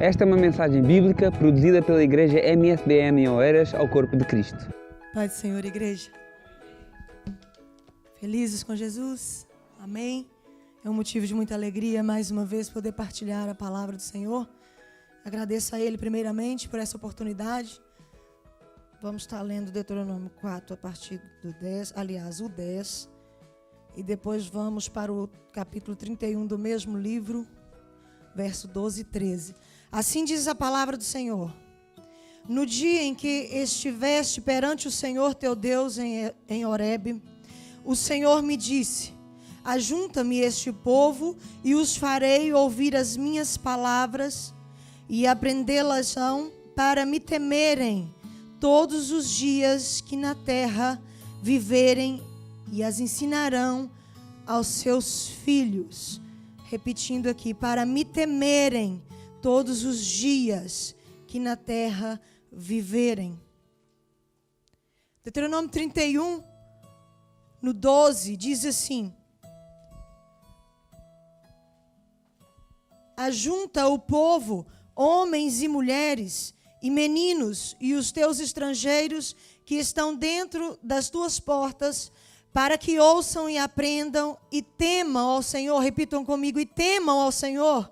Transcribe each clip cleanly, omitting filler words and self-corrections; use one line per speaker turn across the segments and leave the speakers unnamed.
Esta é uma mensagem bíblica produzida pela Igreja MSBM em Oeiras ao Corpo de Cristo.
Pai do Senhor, igreja. Felizes com Jesus? Amém? É um motivo de muita alegria, mais uma vez, poder partilhar a palavra do Senhor. Agradeço a Ele, primeiramente, por essa oportunidade. Vamos estar lendo Deuteronômio 4, a partir do 10, aliás, o 10. E depois vamos para o capítulo 31 do mesmo livro, verso 12 e 13. Assim diz a palavra do Senhor. No dia em que estiveste perante o Senhor teu Deus em Horebe, o Senhor me disse: ajunta-me este povo e os farei ouvir as minhas palavras e aprendê-las-ão para me temerem todos os dias que na terra viverem, e as ensinarão aos seus filhos. Repetindo aqui, para me temerem todos os dias que na terra viverem. Deuteronômio 31, no 12, diz assim: ajunta o povo, homens e mulheres, e meninos, e os teus estrangeiros que estão dentro das tuas portas, para que ouçam e aprendam e temam ao Senhor. Repitam comigo: e temam ao Senhor.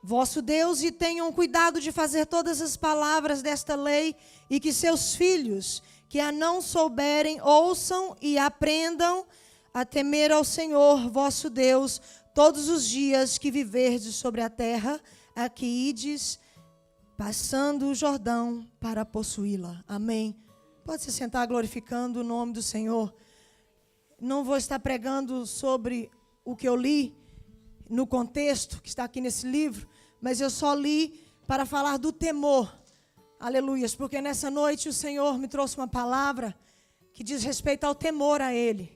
Vosso Deus, e tenham cuidado de fazer todas as palavras desta lei, e que seus filhos, que a não souberem, ouçam e aprendam a temer ao Senhor, vosso Deus, todos os dias que viverdes sobre a terra, a que ides, passando o Jordão para possuí-la. Amém. Pode se sentar glorificando o nome do Senhor. Não vou estar pregando sobre o que eu li no contexto que está aqui nesse livro, mas eu só li para falar do temor. Aleluias, porque nessa noite o Senhor me trouxe uma palavra que diz respeito ao temor a Ele.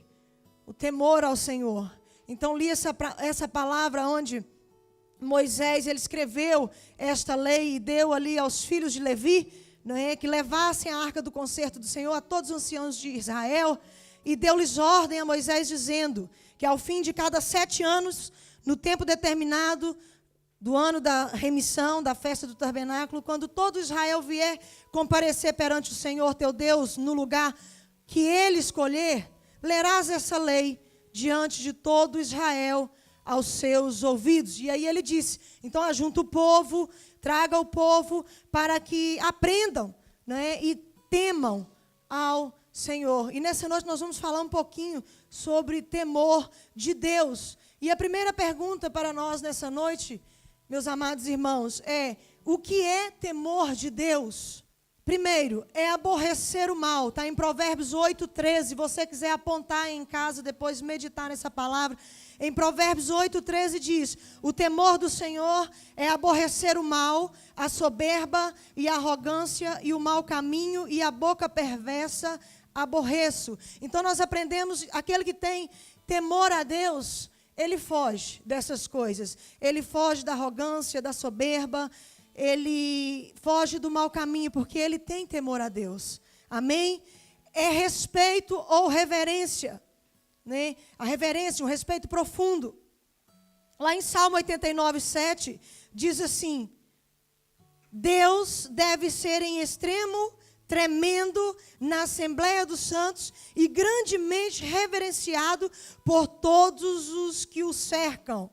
O temor ao Senhor. Então li essa palavra onde Moisés, ele escreveu esta lei e deu ali aos filhos de Levi, não é, que levassem a arca do concerto do Senhor a todos os anciãos de Israel, e deu-lhes ordem a Moisés, dizendo que ao fim de cada 7 anos, no tempo determinado do ano da remissão, da festa do tabernáculo, quando todo Israel vier comparecer perante o Senhor teu Deus, no lugar que ele escolher, lerás essa lei diante de todo Israel aos seus ouvidos. E aí ele disse, então ajunta o povo, traga o povo para que aprendam, né, e temam ao Senhor. E nessa noite nós vamos falar um pouquinho sobre temor de Deus. E a primeira pergunta para nós nessa noite, meus amados irmãos, é: o que é temor de Deus? Primeiro, é aborrecer o mal. Está em Provérbios 8:13. Se você quiser apontar em casa, depois meditar nessa palavra. Em Provérbios 8:13 diz: o temor do Senhor é aborrecer o mal, a soberba e a arrogância e o mau caminho e a boca perversa aborreço. Então nós aprendemos, aquele que tem temor a Deus, ele foge dessas coisas. Ele foge da arrogância, da soberba, ele foge do mau caminho, porque ele tem temor a Deus. Amém? É respeito ou reverência. Né? A reverência, um respeito profundo. Lá em Salmo 89:7, diz assim: Deus deve ser em extremo tremendo na Assembleia dos Santos e grandemente reverenciado por todos os que o cercam.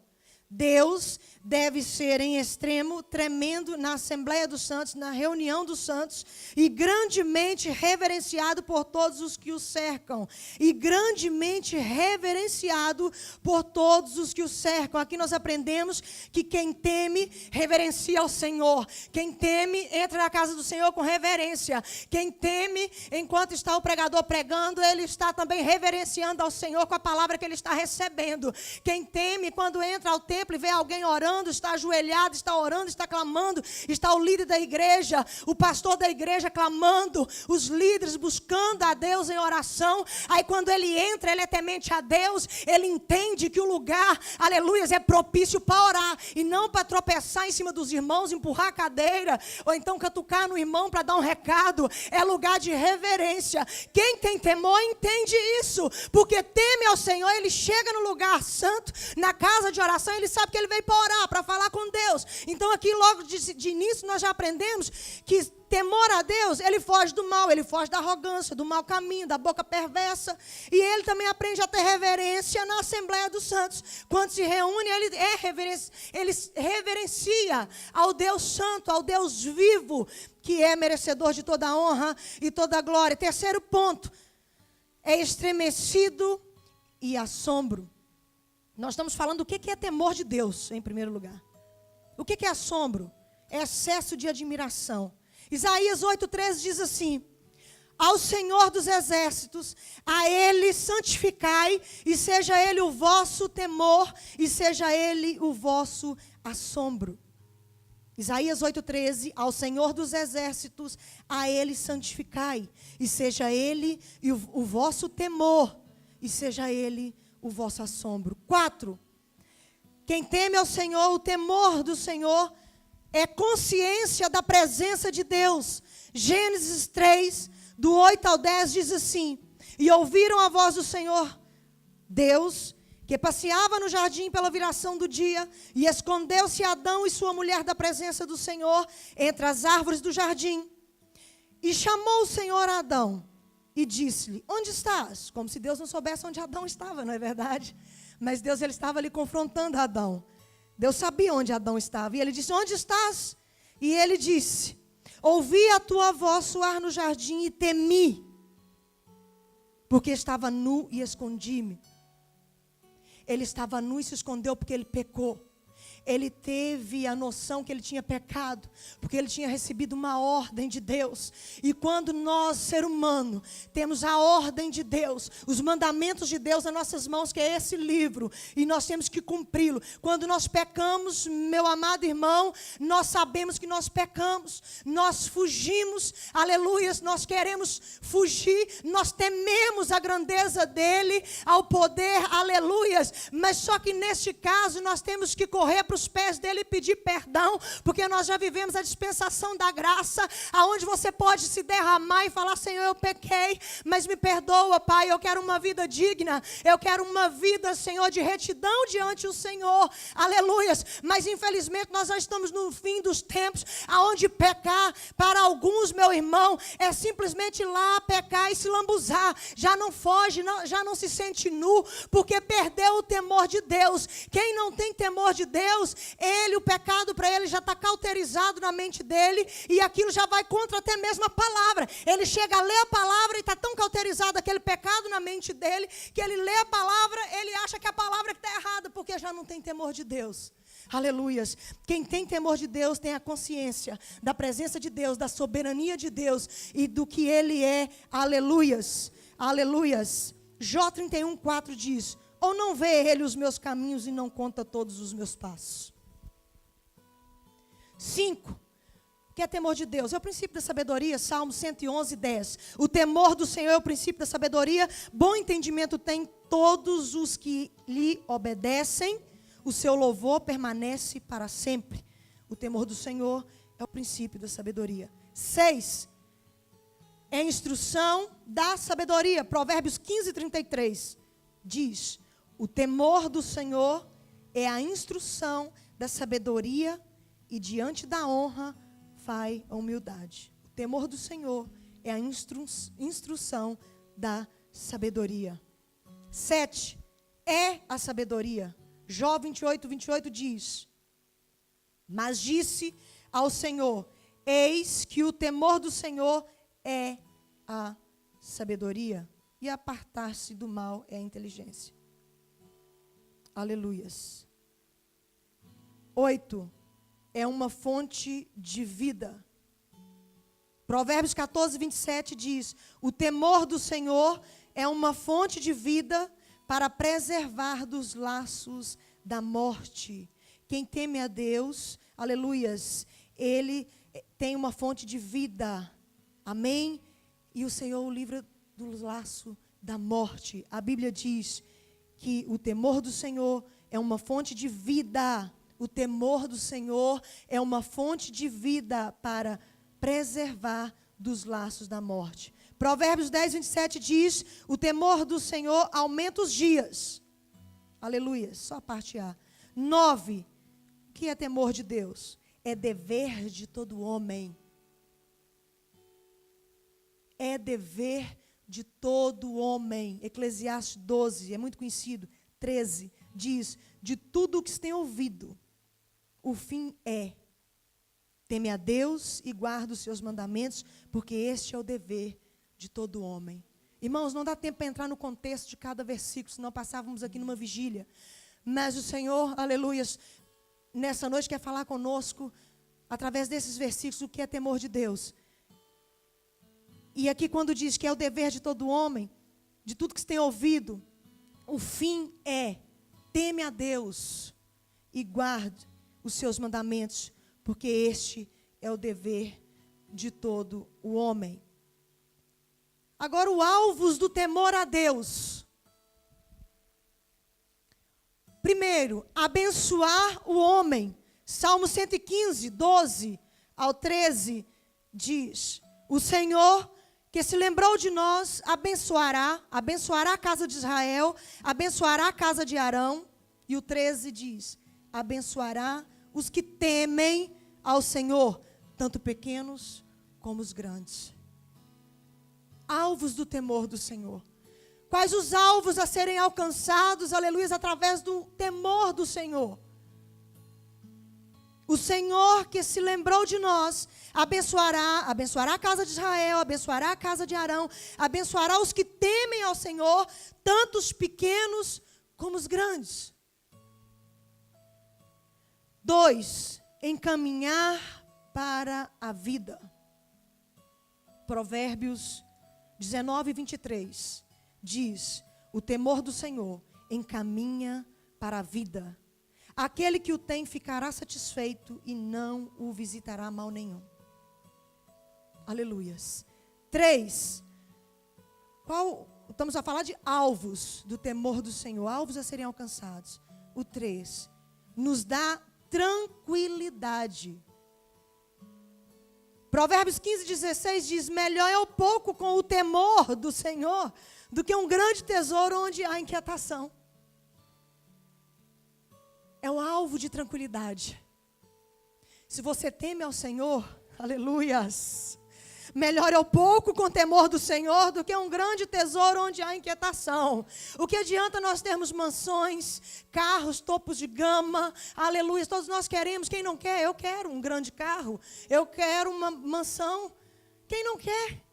Deus deve ser em extremo tremendo na Assembleia dos Santos, na reunião dos santos, e grandemente reverenciado por todos os que o cercam. E grandemente reverenciado por todos os que o cercam. Aqui nós aprendemos que quem teme, reverencia ao Senhor. Quem teme, entra na casa do Senhor com reverência. Quem teme, enquanto está o pregador pregando, ele está também reverenciando ao Senhor com a palavra que ele está recebendo. Quem teme, quando entra ao templo e vê alguém orando, está ajoelhado, está orando, está clamando, está o líder da igreja, o pastor da igreja clamando, os líderes buscando a Deus em oração. Aí quando ele entra, ele é temente a Deus, ele entende que o lugar, aleluias, é propício para orar e não para tropeçar em cima dos irmãos, empurrar a cadeira, ou então catucar no irmão para dar um recado. É lugar de reverência. Quem tem temor entende isso, porque teme ao Senhor. Ele chega no lugar santo, na casa de oração, ele sabe que ele veio para orar. orar, para falar com Deus. Então aqui logo de início nós já aprendemos que temor a Deus, ele foge do mal, ele foge da arrogância, do mau caminho, da boca perversa. E ele também aprende a ter reverência na Assembleia dos Santos. Quando se reúne, ele reverencia ao Deus Santo, ao Deus vivo, que é merecedor de toda a honra e toda a glória. Terceiro ponto, é estremecido e assombro. Nós estamos falando do que é temor de Deus, em primeiro lugar. O que é assombro? É excesso de admiração. Isaías 8,13 diz assim: ao Senhor dos exércitos, a Ele santificai, e seja Ele o vosso temor, e seja Ele o vosso assombro. Isaías 8,13, ao Senhor dos exércitos, a Ele santificai, e seja Ele o vosso temor, e seja Ele o vosso assombro. 4, quem teme ao Senhor, o temor do Senhor, é consciência da presença de Deus. Gênesis 3, do 8 ao 10, diz assim: e ouviram a voz do Senhor Deus, que passeava no jardim pela viração do dia, e escondeu-se Adão e sua mulher da presença do Senhor entre as árvores do jardim. E chamou o Senhor a Adão e disse-lhe: onde estás? Como se Deus não soubesse onde Adão estava, não é verdade? Mas Deus, ele estava ali confrontando Adão. Deus sabia onde Adão estava. E ele disse: onde estás? E ele disse: ouvi a tua voz soar no jardim e temi, porque estava nu e escondi-me. Ele estava nu e se escondeu porque ele pecou. Ele teve a noção que ele tinha pecado, porque ele tinha recebido uma ordem de Deus. E quando nós, ser humano, temos a ordem de Deus, os mandamentos de Deus nas nossas mãos, que é esse livro, e nós temos que cumpri-lo. Quando nós pecamos, meu amado irmão, nós sabemos que nós pecamos, nós fugimos, aleluias, nós queremos fugir, nós tememos a grandeza dele, ao poder, aleluias. Mas só que neste caso nós temos que correr para os pés dele e pedir perdão, porque nós já vivemos a dispensação da graça, aonde você pode se derramar e falar: Senhor, eu pequei, mas me perdoa, Pai, eu quero uma vida digna, eu quero uma vida, Senhor, de retidão diante do Senhor, aleluias. Mas infelizmente nós já estamos no fim dos tempos, aonde pecar para alguns, meu irmão, é simplesmente ir lá pecar e se lambuzar, já não foge, já não se sente nu, porque perdeu o temor de Deus. Quem não tem temor de Deus, o pecado para ele já está cauterizado na mente dele, e aquilo já vai contra até mesmo a palavra. Ele chega a ler a palavra e está tão cauterizado aquele pecado na mente dele, que ele lê a palavra, ele acha que a palavra está errada, porque já não tem temor de Deus. Aleluias. Quem tem temor de Deus tem a consciência da presença de Deus, da soberania de Deus e do que ele é. Aleluias. Aleluias. Jó 31:4 diz: ou não vê ele os meus caminhos e não conta todos os meus passos? 5. Que é temor de Deus? É o princípio da sabedoria. Salmo 111:10. O temor do Senhor é o princípio da sabedoria. Bom entendimento tem todos os que lhe obedecem. O seu louvor permanece para sempre. O temor do Senhor é o princípio da sabedoria. 6. É a instrução da sabedoria. Provérbios 15:33 diz: o temor do Senhor é a instrução da sabedoria, e diante da honra vai a humildade. O temor do Senhor é a instrução da sabedoria. 7. É a sabedoria. Jó 28:28 diz: mas disse ao Senhor: eis que o temor do Senhor é a sabedoria, e apartar-se do mal é a inteligência. Aleluias. 8. É uma fonte de vida. Provérbios 14:27 diz: o temor do Senhor é uma fonte de vida para preservar dos laços da morte. Quem teme a Deus, aleluias, ele tem uma fonte de vida. Amém? E o Senhor o livra do laço da morte. A Bíblia diz que o temor do Senhor é uma fonte de vida. O temor do Senhor é uma fonte de vida para preservar dos laços da morte. Provérbios 10:27 diz: o temor do Senhor aumenta os dias. Aleluia, só a parte A. 9. que é temor de Deus? É dever de todo homem. É dever de todo homem. Eclesiastes 12, é muito conhecido, 13, diz: de tudo o que se tem ouvido, o fim é: teme a Deus e guarda os seus mandamentos, porque este é o dever de todo homem. Irmãos, não dá tempo para entrar no contexto de cada versículo, senão passávamos aqui numa vigília. Mas o Senhor, aleluias, nessa noite quer falar conosco, através desses versículos, o que é temor de Deus. E aqui quando diz que é o dever de todo homem, de tudo que se tem ouvido, o fim é: teme a Deus e guarde os seus mandamentos, porque este é o dever de todo o homem. Agora, o alvos do temor a Deus. Primeiro, abençoar o homem. Salmo 115, 12 ao 13, diz: o Senhor, que se lembrou de nós, abençoará a casa de Israel, abençoará a casa de Arão. E o 13 diz: abençoará os que temem ao Senhor, tanto pequenos como os grandes. Alvos do temor do Senhor. Quais os alvos a serem alcançados, aleluia, através do temor do Senhor? O Senhor que se lembrou de nós, abençoará a casa de Israel, abençoará a casa de Arão, abençoará os que temem ao Senhor, tanto os pequenos como os grandes. 2, encaminhar para a vida. Provérbios 19, 23, diz: o temor do Senhor encaminha para a vida. Aquele que o tem ficará satisfeito e não o visitará mal nenhum. Aleluias. 3, estamos a falar de alvos do temor do Senhor, alvos a serem alcançados. O 3, nos dá tranquilidade. Provérbios 15, 16 diz: melhor é o pouco com o temor do Senhor do que um grande tesouro onde há inquietação. É um alvo de tranquilidade. Se você teme ao Senhor, aleluias, melhor é o pouco com temor do Senhor do que um grande tesouro onde há inquietação. O que adianta nós termos mansões, carros, topos de gama, aleluia, todos nós queremos. Quem não quer? Eu quero um grande carro, eu quero uma mansão. Quem não quer?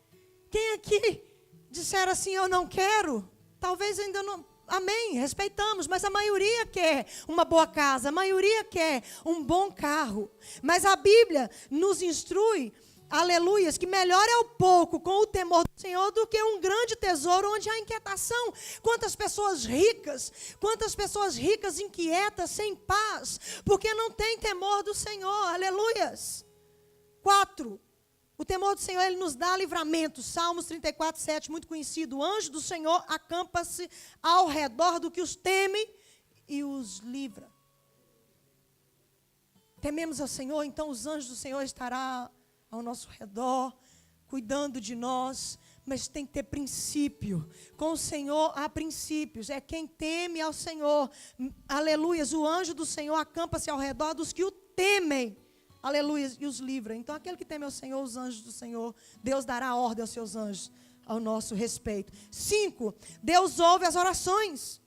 Quem aqui disser assim: eu não quero? Talvez ainda não. Amém, respeitamos, mas a maioria quer uma boa casa, a maioria quer um bom carro. Mas a Bíblia nos instrui, aleluias, que melhor é o pouco com o temor do Senhor do que um grande tesouro onde há inquietação. Quantas pessoas ricas inquietas, sem paz, porque não tem temor do Senhor, aleluias. 4, o temor do Senhor, ele nos dá livramento. Salmos 34, 7, muito conhecido: o anjo do Senhor acampa-se ao redor do que os teme e os livra. Tememos ao Senhor, então os anjos do Senhor estarão ao nosso redor, cuidando de nós, mas tem que ter princípio. Com o Senhor há princípios, é quem teme ao Senhor, aleluias, o anjo do Senhor acampa-se ao redor dos que o temem, aleluias, e os livra. Então aquele que teme ao Senhor, os anjos do Senhor, Deus dará ordem aos seus anjos, ao nosso respeito. 5, Deus ouve as orações.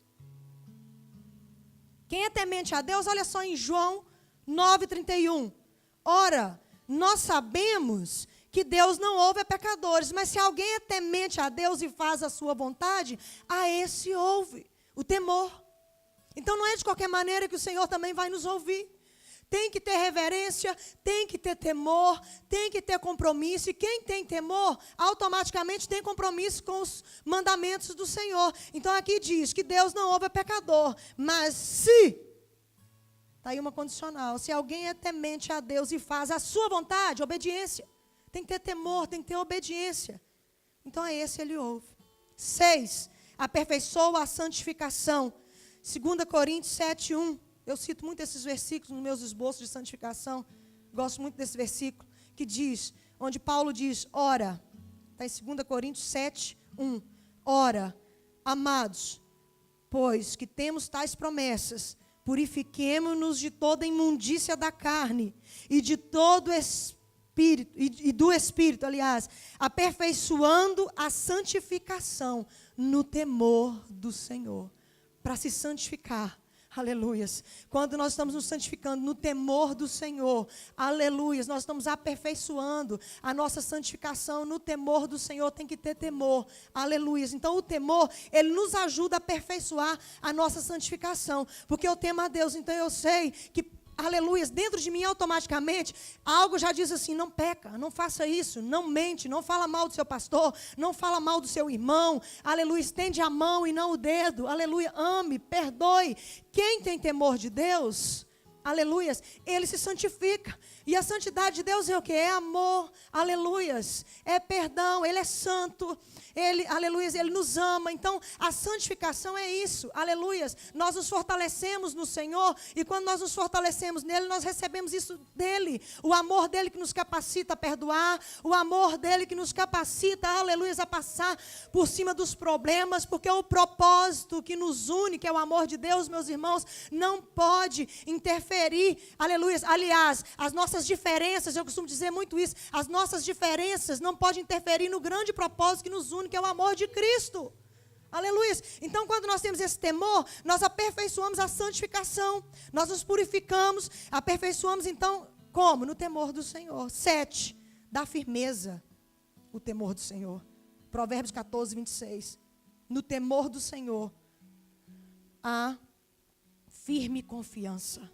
Quem é temente a Deus, olha só em João 9:31, ora, nós sabemos que Deus não ouve a pecadores, mas se alguém é temente a Deus e faz a sua vontade, a esse ouve o temor. Então não é de qualquer maneira que o Senhor também vai nos ouvir. Tem que ter reverência, tem que ter temor, tem que ter compromisso. E quem tem temor, automaticamente tem compromisso com os mandamentos do Senhor. Então aqui diz que Deus não ouve a pecador, mas se... Está aí uma condicional. Se alguém é temente a Deus e faz a sua vontade, obediência. Tem que ter temor, tem que ter obediência. Então a esse ele ouve. 6, aperfeiçoa a santificação. 2 Coríntios 7, 1. Eu cito muito esses versículos nos meus esboços de santificação. Gosto muito desse versículo que diz, onde Paulo diz, ora, está em 2 Coríntios 7, 1. Ora, amados, pois que temos tais promessas, purifiquemo-nos de toda imundícia da carne e de todo espírito, e do espírito, aliás, aperfeiçoando a santificação no temor do Senhor. Para se santificar. Aleluias. Quando nós estamos nos santificando no temor do Senhor, aleluias, nós estamos aperfeiçoando a nossa santificação no temor do Senhor. Tem que ter temor, aleluias. Então o temor, ele nos ajuda a aperfeiçoar a nossa santificação, porque eu temo a Deus. Então eu sei que, aleluias, dentro de mim automaticamente, algo já diz assim: não peca, não faça isso, não mente, não fala mal do seu pastor, não fala mal do seu irmão, aleluia, estende a mão e não o dedo, aleluia, ame, perdoe. Quem tem temor de Deus, aleluias, ele se santifica. E a santidade de Deus é o quê? É amor, aleluias, é perdão, ele é santo, ele, aleluias, ele nos ama. Então, a santificação é isso, aleluias. Nós nos fortalecemos no Senhor, e quando nós nos fortalecemos nele, nós recebemos isso dele. O amor dele que nos capacita a perdoar, o amor dele que nos capacita, aleluias, a passar por cima dos problemas, porque o propósito que nos une, que é o amor de Deus, meus irmãos, não pode interferir, aleluias. Aliás, as nossas diferenças, eu costumo dizer muito isso, as nossas diferenças não podem interferir no grande propósito que nos une, que é o amor de Cristo. Aleluia. Então, quando nós temos esse temor, nós aperfeiçoamos a santificação, nós nos purificamos, aperfeiçoamos, então, como? No temor do Senhor. 7, dá firmeza, o temor do Senhor. Provérbios 14, 26. No temor do Senhor, há firme confiança,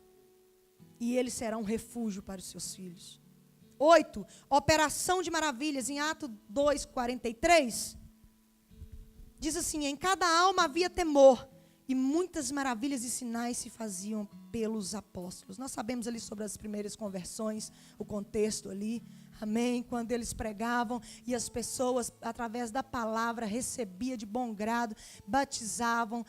e ele será um refúgio para os seus filhos. 8, operação de maravilhas, em Atos 2, 43, diz assim: em cada alma havia temor, e muitas maravilhas e sinais se faziam pelos apóstolos. Nós sabemos ali sobre as primeiras conversões, o contexto ali, amém? Quando eles pregavam, e as pessoas, através da palavra, recebiam de bom grado, batizavam,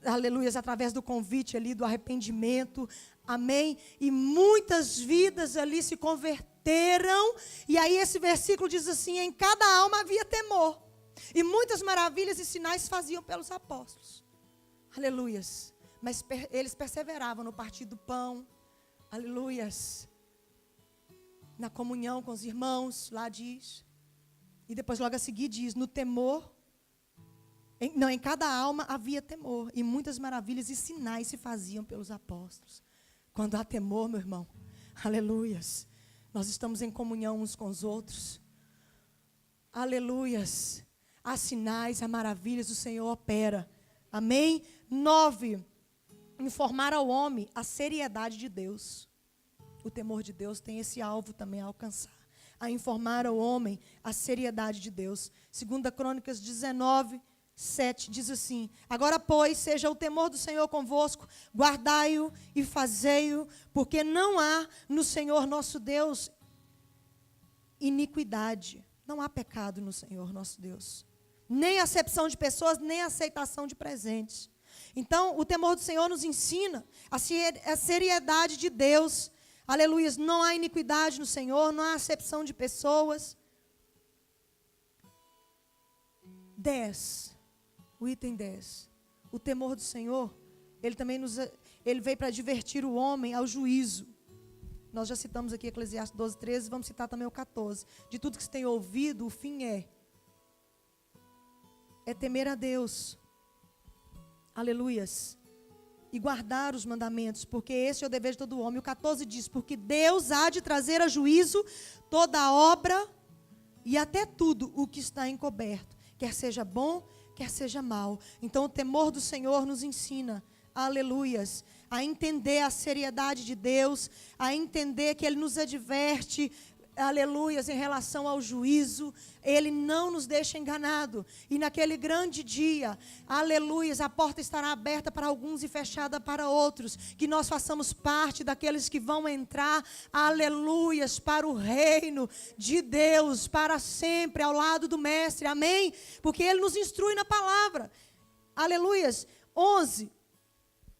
aleluia, através do convite ali, do arrependimento, amém? E muitas vidas ali se converteram. E aí esse versículo diz assim: em cada alma havia temor, e muitas maravilhas e sinais se faziam pelos apóstolos. Aleluias. Mas eles perseveravam no partir do pão, aleluias, na comunhão com os irmãos, lá diz. E depois logo a seguir diz: no temor, em cada alma havia temor, e muitas maravilhas e sinais se faziam pelos apóstolos. Quando há temor, meu irmão, aleluias, nós estamos em comunhão uns com os outros, aleluias, há sinais, há maravilhas, o Senhor opera, amém? 9, informar ao homem a seriedade de Deus. O temor de Deus tem esse alvo também a alcançar, a informar ao homem a seriedade de Deus. 2 Crônicas 19, 7 diz assim: agora, pois, seja o temor do Senhor convosco, guardai-o e fazei-o, porque não há no Senhor nosso Deus iniquidade, não há pecado no Senhor nosso Deus, nem acepção de pessoas, nem aceitação de presentes. Então, o temor do Senhor nos ensina a seriedade de Deus, aleluia. Não há iniquidade no Senhor, não há acepção de pessoas. 10. O item 10. O temor do Senhor, ele também ele veio para divertir o homem ao juízo. Nós já citamos aqui Eclesiastes 12, 13, vamos citar também o 14. De tudo que se tem ouvido, o fim é temer a Deus. Aleluias. E guardar os mandamentos, porque esse é o dever de todo homem. O 14 diz: porque Deus há de trazer a juízo toda a obra e até tudo o que está encoberto, quer seja bom, quer seja mal. Então o temor do Senhor nos ensina, aleluias, a entender a seriedade de Deus, a entender que Ele nos adverte, aleluias, em relação ao juízo. Ele não nos deixa enganado. E naquele grande dia, aleluias, a porta estará aberta para alguns e fechada para outros. Que nós façamos parte daqueles que vão entrar, aleluias, para o reino de Deus, para sempre, ao lado do Mestre, amém? Porque Ele nos instrui na palavra, aleluias. 11,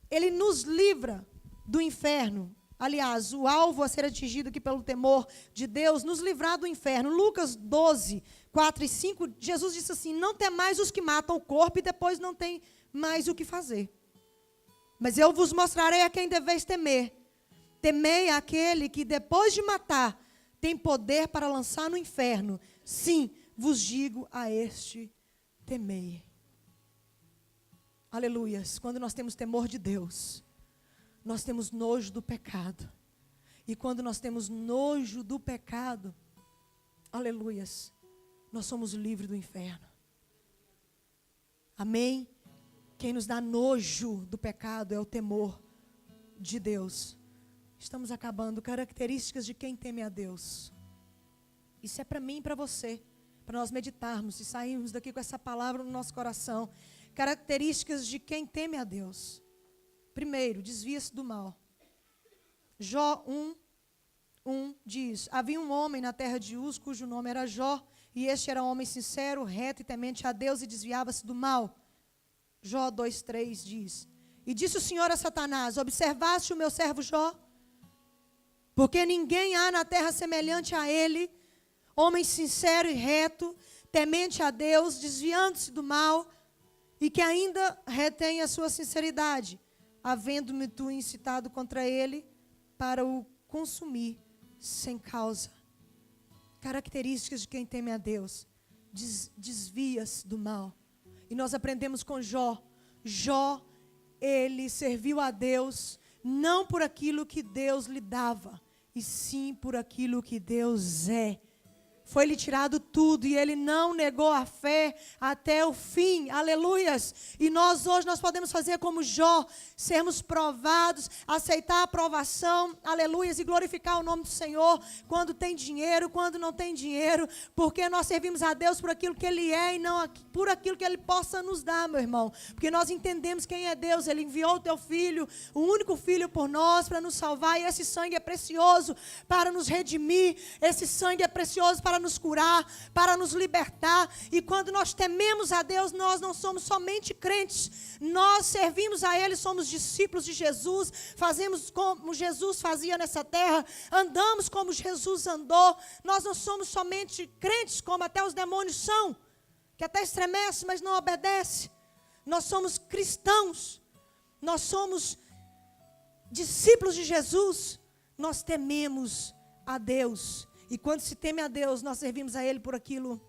Ele nos livra do inferno. Aliás, o alvo a ser atingido aqui pelo temor de Deus, nos livrar do inferno. Lucas 12, 4 e 5, Jesus disse assim: não temais os que matam o corpo e depois não tem mais o que fazer. Mas eu vos mostrarei a quem deveis temer. Temei aquele que, depois de matar, tem poder para lançar no inferno. Sim, vos digo a este, temei. Aleluias. Quando nós temos temor de Deus, nós temos nojo do pecado. E quando nós temos nojo do pecado, aleluias, nós somos livres do inferno. Amém? Quem nos dá nojo do pecado é o temor de Deus. Estamos acabando. Características de quem teme a Deus. Isso é para mim e para você, para nós meditarmos e sairmos daqui com essa palavra no nosso coração. Características de quem teme a Deus. Primeiro, desvia-se do mal. Jó 1:1 diz: havia um homem na terra de Uz, cujo nome era Jó, e este era um homem sincero, reto e temente a Deus, e desviava-se do mal. Jó 2:3 diz: e disse o Senhor a Satanás: observaste o meu servo Jó? Porque ninguém há na terra semelhante a ele, homem sincero e reto, temente a Deus, desviando-se do mal, e que ainda retém a sua sinceridade, havendo-me tu incitado contra ele para o consumir sem causa. Características de quem teme a Deus: desvia-se do mal. E nós aprendemos com Jó. Jó, ele serviu a Deus não por aquilo que Deus lhe dava, e sim por aquilo que Deus é. Foi-lhe tirado tudo e ele não negou a fé até o fim. Aleluias. E nós hoje podemos fazer como Jó, sermos provados, aceitar a aprovação, aleluias, e glorificar o nome do Senhor quando tem dinheiro, quando não tem dinheiro, porque nós servimos a Deus por aquilo que Ele é e não por aquilo que Ele possa nos dar, meu irmão. Porque nós entendemos quem é Deus. Ele enviou o teu Filho, o único Filho por nós, para nos salvar, e esse sangue é precioso para nos redimir, esse sangue é precioso para nos curar, para nos libertar. E quando nós tememos a Deus, nós não somos somente crentes, nós servimos a Ele, somos discípulos de Jesus, fazemos como Jesus fazia nessa terra, andamos como Jesus andou. Nós não somos somente crentes, como até os demônios são, que até estremecem, mas não obedecem. Nós somos cristãos, nós somos discípulos de Jesus, nós tememos a Deus. E quando se teme a Deus, nós servimos a Ele por aquilo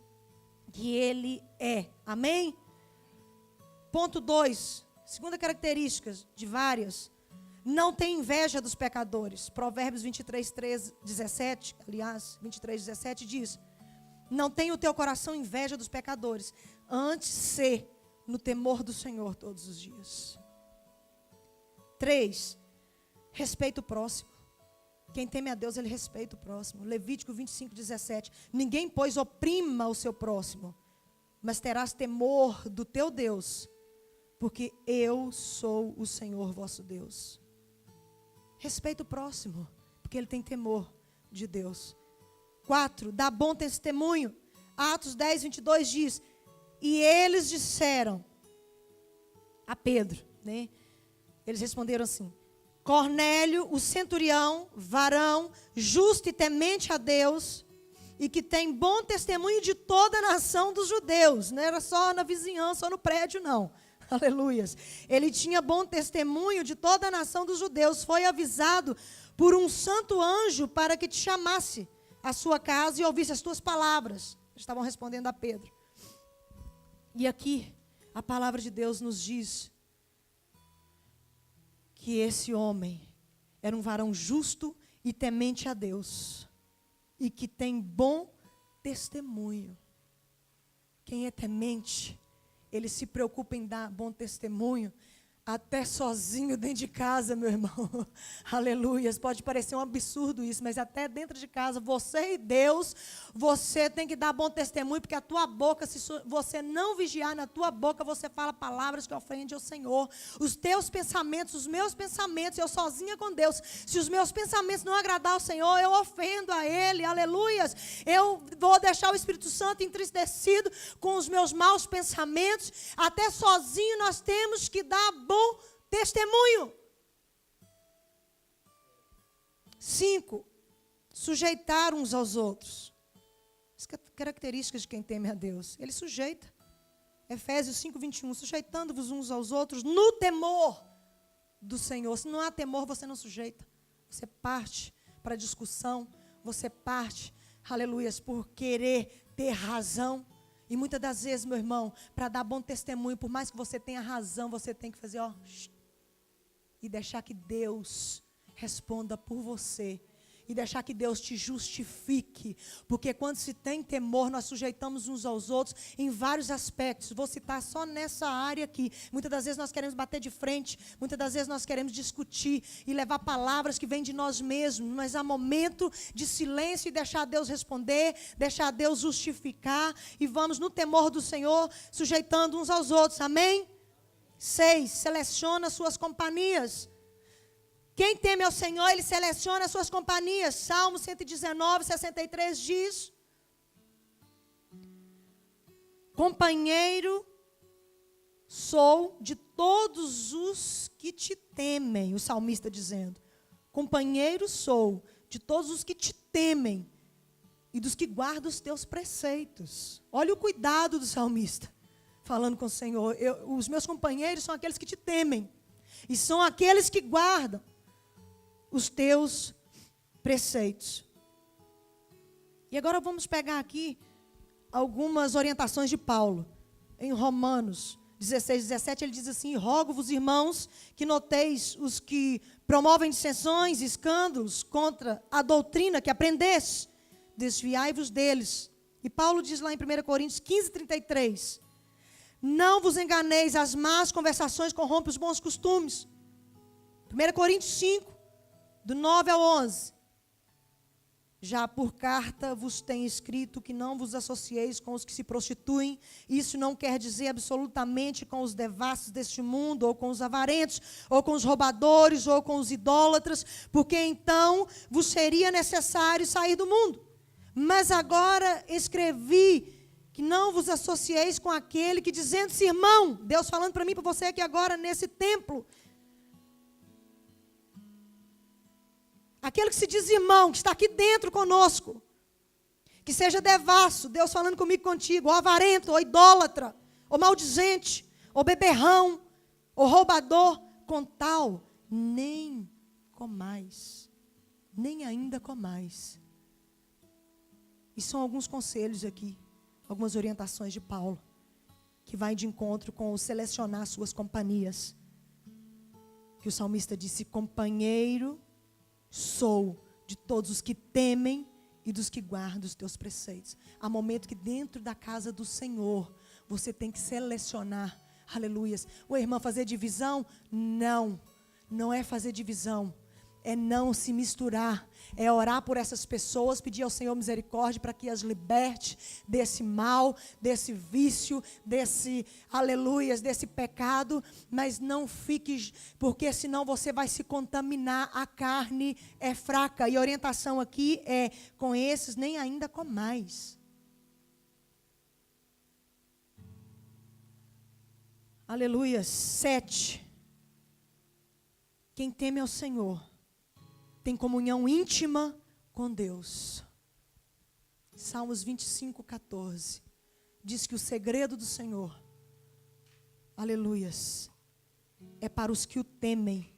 que Ele é. Amém? Ponto 2. Segunda característica de várias. Não tem inveja dos pecadores. Provérbios 17, aliás, 23:17 diz: não tem o teu coração inveja dos pecadores, antes ser no temor do Senhor todos os dias. 3. Respeita o próximo. Quem teme a Deus, ele respeita o próximo. Levítico 25:17. Ninguém, pois, oprima o seu próximo, mas terás temor do teu Deus, porque eu sou o Senhor vosso Deus. Respeita o próximo, porque ele tem temor de Deus. 4. Dá bom testemunho. Atos 10:22 diz: e eles disseram a Pedro, né? Eles responderam assim: Cornélio, o centurião, varão, justo e temente a Deus, e que tem bom testemunho de toda a nação dos judeus. Não era só na vizinhança ou no prédio, não. Aleluias. Ele tinha bom testemunho de toda a nação dos judeus. Foi avisado por um santo anjo para que te chamasse à sua casa e ouvisse as tuas palavras. Eles estavam respondendo a Pedro. E aqui, a palavra de Deus nos diz que esse homem era um varão justo e temente a Deus, e que tem bom testemunho. Quem é temente, ele se preocupa em dar bom testemunho, até sozinho dentro de casa, meu irmão. Aleluias. Pode parecer um absurdo isso, mas até dentro de casa, você e Deus, você tem que dar bom testemunho, porque a tua boca, se você não vigiar na tua boca, você fala palavras que ofendem ao Senhor. Os teus pensamentos, os meus pensamentos, eu sozinha com Deus, se os meus pensamentos não agradar ao Senhor, eu ofendo a Ele. Aleluias. Eu vou deixar o Espírito Santo entristecido com os meus maus pensamentos. Até sozinho nós temos que dar bom testemunho. 5. Sujeitar uns aos outros. As características de quem teme a Deus. Ele sujeita. Efésios 5:21. Sujeitando-vos uns aos outros no temor do Senhor. Se não há temor, você não sujeita. Você parte para discussão, você parte, aleluias, por querer ter razão. E muitas das vezes, meu irmão, para dar bom testemunho, por mais que você tenha razão, você tem que fazer, e deixar que Deus responda por você. E deixar que Deus te justifique. Porque quando se tem temor, nós sujeitamos uns aos outros em vários aspectos. Vou citar só nessa área aqui. Muitas das vezes nós queremos bater de frente. Muitas das vezes nós queremos discutir e levar palavras que vêm de nós mesmos. Mas há momento de silêncio e deixar Deus responder, deixar Deus justificar. E vamos no temor do Senhor, sujeitando uns aos outros. Amém? 6. Seleciona suas companhias. Quem teme ao Senhor, Ele seleciona as suas companhias. Salmo 119, 63 diz: companheiro sou de todos os que te temem. O salmista dizendo: companheiro sou de todos os que te temem e dos que guardam os teus preceitos. Olha o cuidado do salmista, falando com o Senhor. Os meus companheiros são aqueles que te temem e são aqueles que guardam os teus preceitos. E agora vamos pegar aqui algumas orientações de Paulo. Em Romanos 16, 17, ele diz assim: rogo-vos, irmãos, que noteis os que promovem dissensões, escândalos contra a doutrina que aprendestes, desviai-vos deles. E Paulo diz lá em 1 Coríntios 15, 33, não vos enganeis, as más conversações corrompem os bons costumes. 1 Coríntios 5, do 9 ao 11. Já por carta vos tenho escrito que não vos associeis com os que se prostituem. Isso não quer dizer absolutamente com os devassos deste mundo, ou com os avarentos, ou com os roubadores, ou com os idólatras, porque então vos seria necessário sair do mundo. Mas agora escrevi que não vos associeis com aquele que, dizendo-se irmão, Deus falando para mim e para você aqui agora nesse templo, aquele que se diz irmão, que está aqui dentro conosco, que seja devasso, Deus falando comigo e contigo, ou avarento, ou idólatra, ou maldizente, ou beberrão, ou roubador, com tal, nem comais, nem ainda comais. E são alguns conselhos aqui, algumas orientações de Paulo, que vai de encontro com o selecionar suas companhias. Que o salmista disse: companheiro sou de todos os que temem e dos que guardam os teus preceitos. Há momento que dentro da casa do Senhor, você tem que selecionar, aleluias. Ô irmã, fazer divisão? Não, não é fazer divisão. É não se misturar, é orar por essas pessoas, pedir ao Senhor misericórdia para que as liberte desse mal, desse vício, desse, aleluias, desse pecado, mas não fique, porque senão você vai se contaminar, a carne é fraca, e a orientação aqui é, com esses nem ainda comais. Aleluias. 7. Quem teme ao Senhor tem comunhão íntima com Deus. Salmos 25, 14. Diz que o segredo do Senhor, aleluias, é para os que o temem,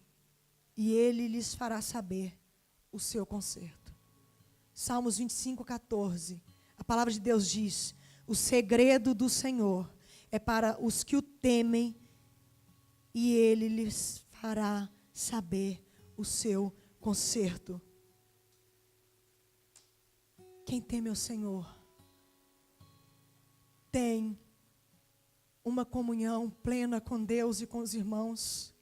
e Ele lhes fará saber o seu conserto. Salmos 25, 14. A palavra de Deus diz: o segredo do Senhor é para os que o temem, e Ele lhes fará saber o seu conserto. Quem teme ao Senhor tem uma comunhão plena com Deus e com os irmãos.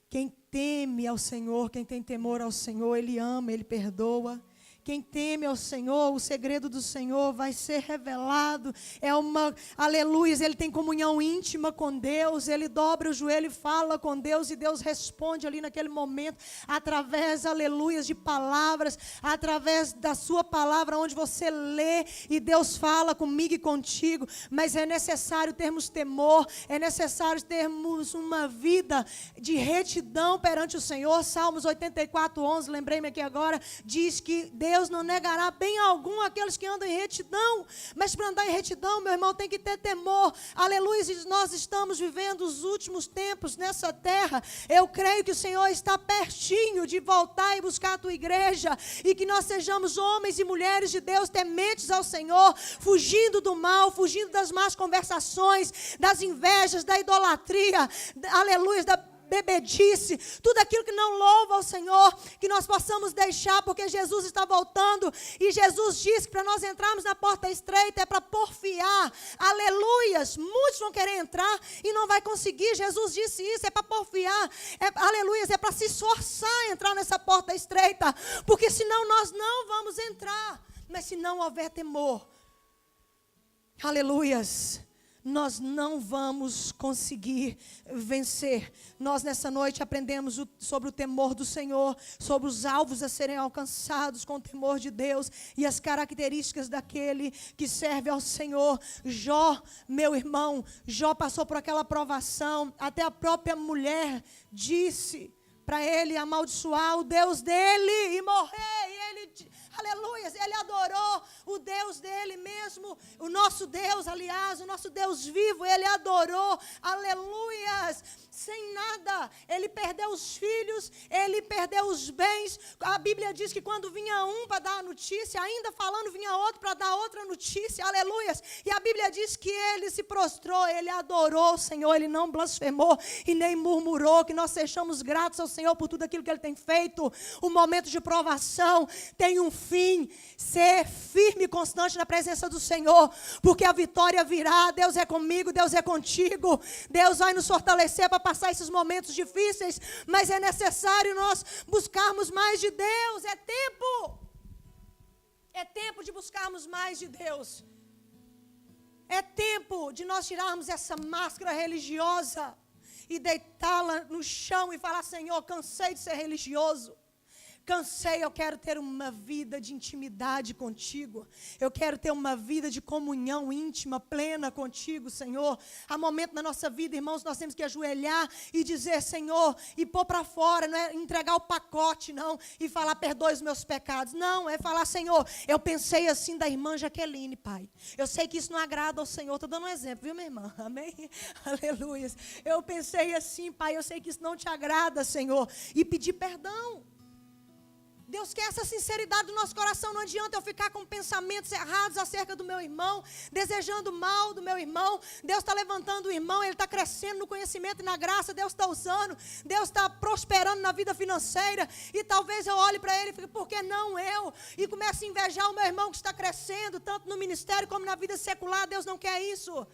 Quem teme ao Senhor, quem tem temor ao Senhor, Ele ama, Ele perdoa. Quem teme ao Senhor, o segredo do Senhor vai ser revelado. É uma, aleluia, ele tem comunhão íntima com Deus, ele dobra o joelho e fala com Deus, e Deus responde ali naquele momento, através, aleluia, de palavras, através da sua palavra, onde você lê, e Deus fala comigo e contigo. Mas é necessário termos temor, é necessário termos uma vida de retidão perante o Senhor. Salmos 84, 11, lembrei-me aqui agora, diz que Deus Deus não negará bem algum aqueles que andam em retidão. Mas para andar em retidão, meu irmão, tem que ter temor. Aleluia, e nós estamos vivendo os últimos tempos nessa terra. Eu creio que o Senhor está pertinho de voltar e buscar a tua igreja. E que nós sejamos homens e mulheres de Deus tementes ao Senhor, fugindo do mal, fugindo das más conversações, das invejas, da idolatria, aleluia, da bebedice, tudo aquilo que não louva ao Senhor, que nós possamos deixar, porque Jesus está voltando, e Jesus disse que para nós entrarmos na porta estreita é para porfiar, aleluias, muitos vão querer entrar e não vai conseguir. Jesus disse isso, é para porfiar, aleluias, é para se esforçar a entrar nessa porta estreita, porque senão nós não vamos entrar. Mas se não houver temor, aleluias, nós não vamos conseguir vencer. Nós nessa noite aprendemos sobre o temor do Senhor, sobre os alvos a serem alcançados com o temor de Deus e as características daquele que serve ao Senhor. Jó, meu irmão, Jó passou por aquela provação, até a própria mulher disse para ele amaldiçoar o Deus dele e morrer, e ele, aleluia, ele adorou o Deus dele mesmo, o nosso Deus, aliás, o nosso Deus vivo, ele adorou, aleluias, sem nada. Ele perdeu os filhos, ele perdeu os bens. A Bíblia diz que quando vinha um para dar a notícia, ainda falando, vinha outro para dar outra notícia, aleluias. E a Bíblia diz que ele se prostrou, ele adorou o Senhor, ele não blasfemou e nem murmurou. Que nós sejamos gratos ao Senhor por tudo aquilo que ele tem feito. O momento de provação tem um fim. Ser firme e constante na presença do Senhor, porque a vitória virá. Deus é comigo, Deus é contigo. Deus vai nos fortalecer para passar esses momentos difíceis, mas é necessário nós buscarmos mais de Deus. É tempo de buscarmos mais de Deus. É tempo de nós tirarmos essa máscara religiosa e deitá-la no chão e falar: Senhor, cansei de ser religioso. Cansei, eu quero ter uma vida de intimidade contigo. Eu quero ter uma vida de comunhão íntima, plena contigo, Senhor. Há momento na nossa vida, irmãos, nós temos que ajoelhar e dizer: Senhor, e pôr para fora, não é entregar o pacote, não, e falar: perdoe os meus pecados. Não, é falar: Senhor, eu pensei assim da irmã Jaqueline, Pai. Eu sei que isso não agrada ao Senhor. Estou dando um exemplo, viu, minha irmã? Amém? Aleluia. Eu pensei assim, Pai, eu sei que isso não te agrada, Senhor. E pedir perdão. Deus quer essa sinceridade do nosso coração. Não adianta eu ficar com pensamentos errados acerca do meu irmão, desejando mal do meu irmão. Deus está levantando o irmão, ele está crescendo no conhecimento e na graça. Deus está usando, Deus está prosperando na vida financeira. E talvez eu olhe para ele e fique: por que não eu? E comece a invejar o meu irmão que está crescendo, tanto no ministério como na vida secular. Deus não quer isso.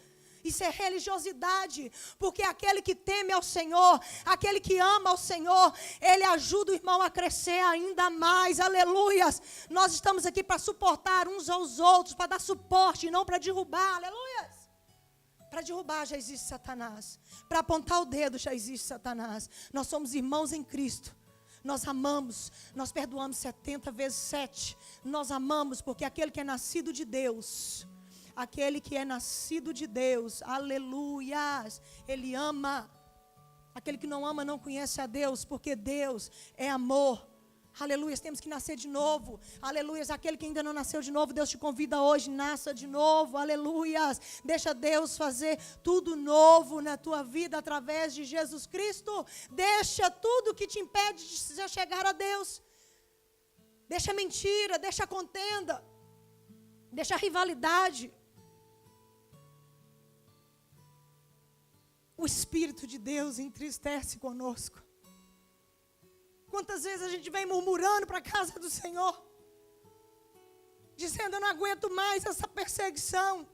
Isso é religiosidade, porque aquele que teme ao Senhor, aquele que ama ao Senhor, ele ajuda o irmão a crescer ainda mais, aleluias. Nós estamos aqui para suportar uns aos outros, para dar suporte, não para derrubar, aleluias. Para derrubar já existe Satanás, para apontar o dedo já existe Satanás. Nós somos irmãos em Cristo. Nós amamos, nós perdoamos 70 vezes 7. Nós amamos porque aquele que é nascido de Deus, aquele que é nascido de Deus, aleluias, ele ama. Aquele que não ama não conhece a Deus, porque Deus é amor. Aleluias, temos que nascer de novo. Aleluias, aquele que ainda não nasceu de novo, Deus te convida hoje, nasça de novo. Aleluias, deixa Deus fazer tudo novo na tua vida através de Jesus Cristo. Deixa tudo que te impede de chegar a Deus. Deixa mentira, deixa contenda, deixa rivalidade. O Espírito de Deus entristece conosco. Quantas vezes a gente vem murmurando para a casa do Senhor, dizendo: eu não aguento mais essa perseguição.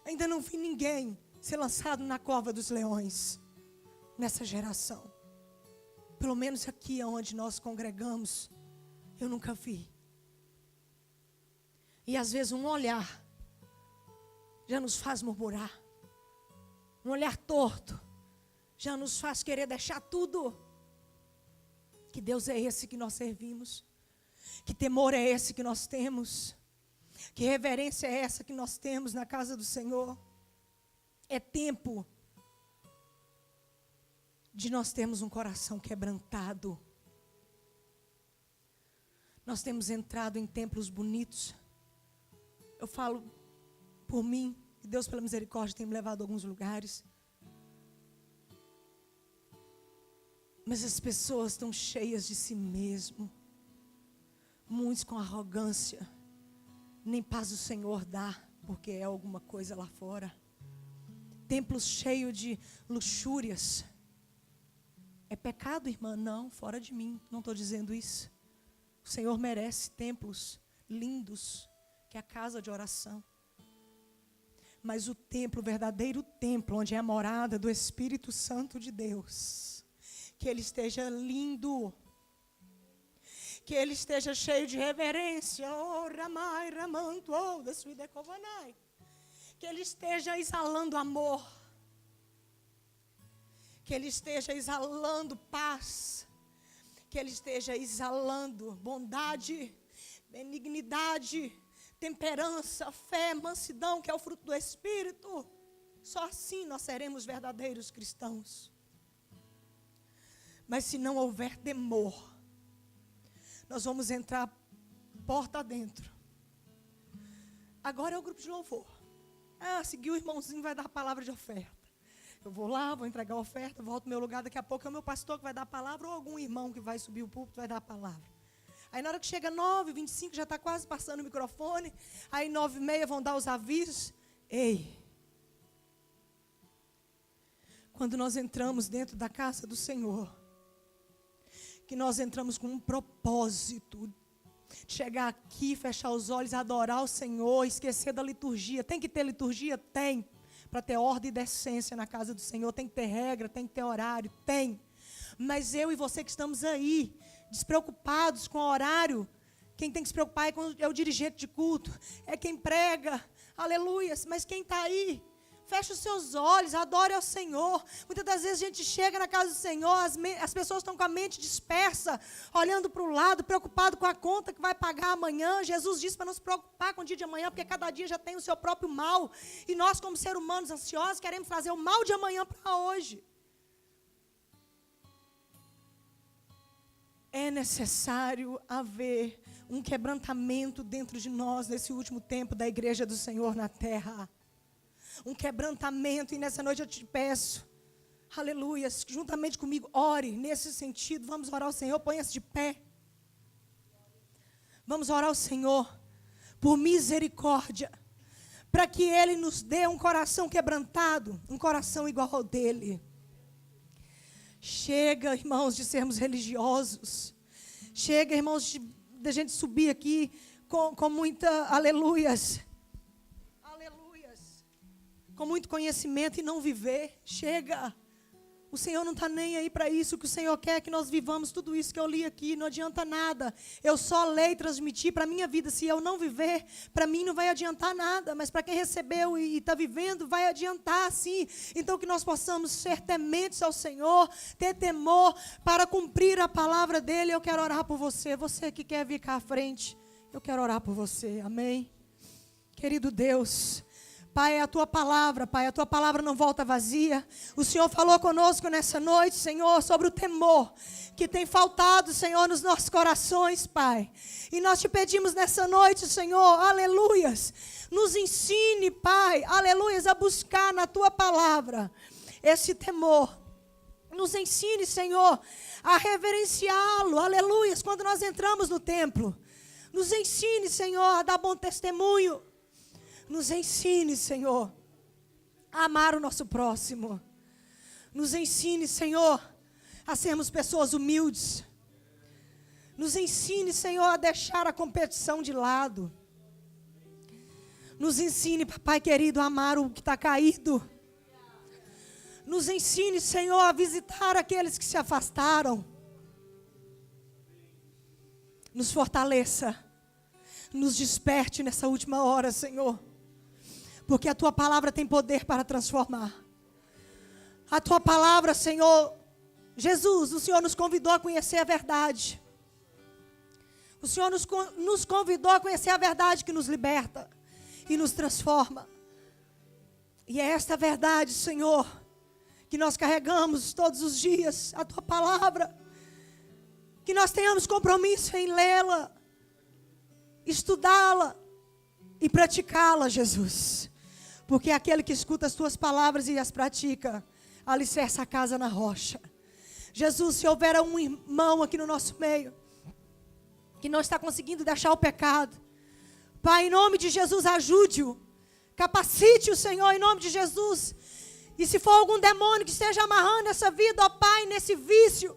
Ainda não vi ninguém ser lançado na cova dos leões nessa geração. Pelo menos aqui onde nós congregamos, eu nunca vi. E às vezes um olhar já nos faz murmurar. Um olhar torto já nos faz querer deixar tudo. Que Deus é esse que nós servimos? Que temor é esse que nós temos? Que reverência é essa que nós temos na casa do Senhor? É tempo de nós termos um coração quebrantado. Nós temos entrado em templos bonitos. Eu falo por mim, que Deus, pela misericórdia, tem me levado a alguns lugares. Mas as pessoas estão cheias de si mesmo. Muitos com arrogância. Nem paz o Senhor dá, porque é alguma coisa lá fora. Templos cheios de luxúrias. É pecado, irmã? Não, fora de mim, não estou dizendo isso. O Senhor merece templos lindos, que é a casa de oração. Mas o templo, o verdadeiro templo, onde é a morada do Espírito Santo de Deus, que ele esteja lindo, que ele esteja cheio de reverência, que ele esteja exalando amor, que ele esteja exalando paz, que ele esteja exalando bondade, benignidade, temperança, fé, mansidão, que é o fruto do Espírito. Só assim nós seremos verdadeiros cristãos. Mas se não houver temor, nós vamos entrar porta dentro. Agora é o grupo de louvor. Seguir o irmãozinho vai dar a palavra de oferta. Eu vou lá, vou entregar a oferta, volto ao meu lugar, daqui a pouco é o meu pastor que vai dar a palavra, ou algum irmão que vai subir o púlpito vai dar a palavra. Aí na hora que chega 9h25, já está quase passando o microfone, aí 9h30 vão dar os avisos. Ei! Quando nós entramos dentro da casa do Senhor, que nós entramos com um propósito, de chegar aqui, fechar os olhos, adorar o Senhor, esquecer da liturgia. Tem que ter liturgia? Tem. Para ter ordem e decência na casa do Senhor, tem que ter regra, tem que ter horário, tem. Mas eu e você que estamos aí, despreocupados com o horário, quem tem que se preocupar é o dirigente de culto, é quem prega, aleluias. Mas quem está aí, fecha os seus olhos, adore ao Senhor. Muitas das vezes a gente chega na casa do Senhor, as pessoas estão com a mente dispersa, olhando para o lado, preocupado com a conta que vai pagar amanhã. Jesus disse para não se preocupar com o dia de amanhã, porque cada dia já tem o seu próprio mal. E nós, como seres humanos ansiosos, queremos trazer o mal de amanhã para hoje. É necessário haver um quebrantamento dentro de nós, nesse último tempo da igreja do Senhor na terra. Um quebrantamento, e nessa noite eu te peço, aleluias, juntamente comigo, ore nesse sentido. Vamos orar ao Senhor, ponha-se de pé. Vamos orar ao Senhor por misericórdia, para que Ele nos dê um coração quebrantado, um coração igual ao dele. Chega, irmãos, de sermos religiosos. Chega, irmãos, de a gente subir aqui com muita aleluias. Com muito conhecimento e não viver. Chega. O Senhor não está nem aí para isso. O que o Senhor quer é que nós vivamos tudo isso que eu li aqui. Não adianta nada. Eu só leio e transmitir para a minha vida. Se eu não viver, para mim não vai adiantar nada. Mas para quem recebeu e está vivendo, vai adiantar sim. Então que nós possamos ser tementes ao Senhor, ter temor para cumprir a palavra dEle. Eu quero orar por você. Você que quer vir cá à frente, eu quero orar por você. Amém? Querido Deus, Pai, é a Tua palavra, Pai, a Tua palavra não volta vazia. O Senhor falou conosco nessa noite, Senhor, sobre o temor que tem faltado, Senhor, nos nossos corações, Pai. E nós te pedimos nessa noite, Senhor, aleluias, nos ensine, Pai, aleluias, a buscar na Tua palavra esse temor. Nos ensine, Senhor, a reverenciá-lo, aleluias, quando nós entramos no templo. Nos ensine, Senhor, a dar bom testemunho. Nos ensine, Senhor, a amar o nosso próximo. Nos ensine, Senhor, a sermos pessoas humildes. Nos ensine, Senhor, a deixar a competição de lado. Nos ensine, Papai querido, a amar o que está caído. Nos ensine, Senhor, a visitar aqueles que se afastaram. Nos fortaleça. Nos desperte nessa última hora, Senhor. Porque a Tua palavra tem poder para transformar. A Tua palavra, Senhor, Jesus, o Senhor nos convidou a conhecer a verdade. O Senhor nos convidou a conhecer a verdade que nos liberta e nos transforma. E é esta verdade, Senhor, que nós carregamos todos os dias, a Tua palavra. Que nós tenhamos compromisso em lê-la, estudá-la e praticá-la, Jesus. Porque aquele que escuta as tuas palavras e as pratica, alicerça a casa na rocha. Jesus, se houver um irmão aqui no nosso meio, que não está conseguindo deixar o pecado, Pai, em nome de Jesus, ajude-o. Capacite o Senhor, em nome de Jesus. E se for algum demônio que esteja amarrando essa vida, ó Pai, nesse vício,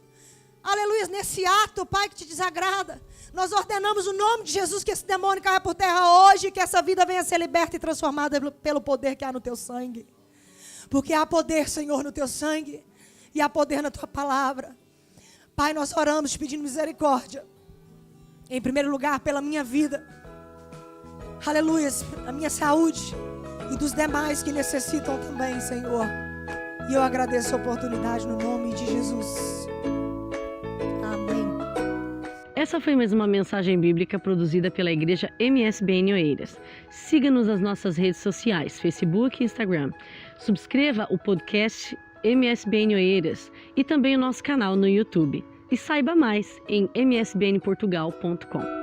aleluia, nesse ato, Pai, que te desagrada, nós ordenamos o nome de Jesus que esse demônio caia por terra hoje, que essa vida venha a ser liberta e transformada pelo poder que há no teu sangue. Porque há poder, Senhor, no teu sangue, e há poder na tua palavra. Pai, nós oramos te pedindo misericórdia, em primeiro lugar pela minha vida, aleluia, a minha saúde, e dos demais que necessitam também, Senhor. E eu agradeço a oportunidade no nome de Jesus. Amém.
Essa foi mais uma mensagem bíblica produzida pela Igreja MSBN Oeiras. Siga-nos nas nossas redes sociais, Facebook e Instagram. Subscreva o podcast MSBN Oeiras e também o nosso canal no YouTube. E saiba mais em msbnportugal.com.